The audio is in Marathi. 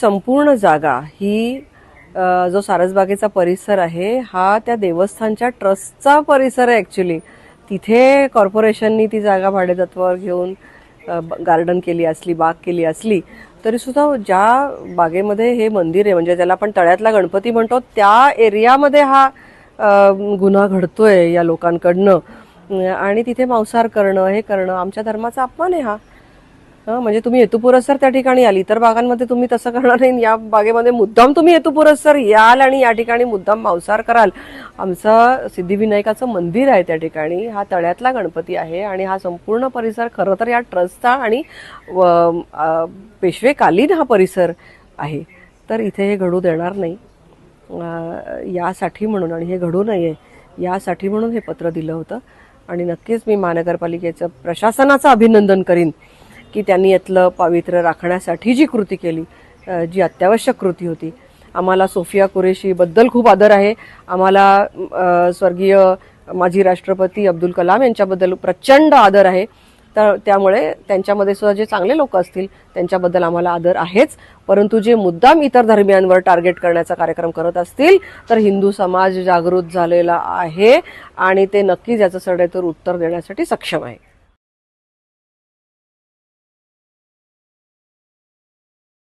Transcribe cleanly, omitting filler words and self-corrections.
संपूर्ण जागा ही जो सारसबागेचा परिसर आहे हा त्या देवस्थानच्या ट्रस्टचा परिसर आहे ॲक्च्युली. तिथे कॉर्पोरेशननी ती जागा भाडेतत्वावर घेऊन गार्डन केली असली, बाग केली असली तरीसुद्धा ज्या बागेमध्ये हे मंदिर आहे म्हणजे त्याला आपण तळ्यातला गणपती म्हणतो त्या एरियामध्ये हा गुन्हा घडतोय या लोकांकडनं आणि तिथे मांसाहार करणं हे करणं आमच्या धर्माचा अपमान आहे हा. म्हणजे तुम्ही हेतुपुरस्सर त्या ठिकाणी आली तर बागांमध्ये तुम्ही तसं करणार नाही. या बागेमध्ये मुद्दाम तुम्ही हेतुपुरस्सर याल आणि या ठिकाणी मुद्दाम मांसाहार कराल. आमचं सिद्धिविनायकाचं मंदिर आहे त्या ठिकाणी, हा तळ्यातला गणपती आहे आणि हा संपूर्ण परिसर खरं तर या ट्रस्टचा आणि पेशवेकालीन हा परिसर आहे. तर इथे हे घडू देणार नाही यासाठी म्हणून, आणि हे घडू नये यासाठी म्हणून हे पत्र दिलं होतं. आणि नक्कीच मी महानगरपालिकेचं प्रशासनाचं अभिनंदन करीन की त्यांनी यातलं पावित्र्य राखण्यासाठी जी कृती केली, जी अत्यावश्यक कृती होती. आम्हाला सोफिया कुरेशीबद्दल खूप आदर आहे. आम्हाला स्वर्गीय माजी राष्ट्रपती अब्दुल कलाम यांच्याबद्दल प्रचंड आदर आहे. तर त्यामुळे त्यांच्यामध्ये सुद्धा जे चांगले लोक असतील त्यांच्याबद्दल आम्हाला आदर आहेच. परंतु जे मुद्दाम इतर धर्मियांवर टार्गेट करण्याचा कार्यक्रम करत असतील तर हिंदू समाज जागृत झालेला आहे आणि ते नक्कीच याचं सडेतोड उत्तर देण्यासाठी सक्षम आहे.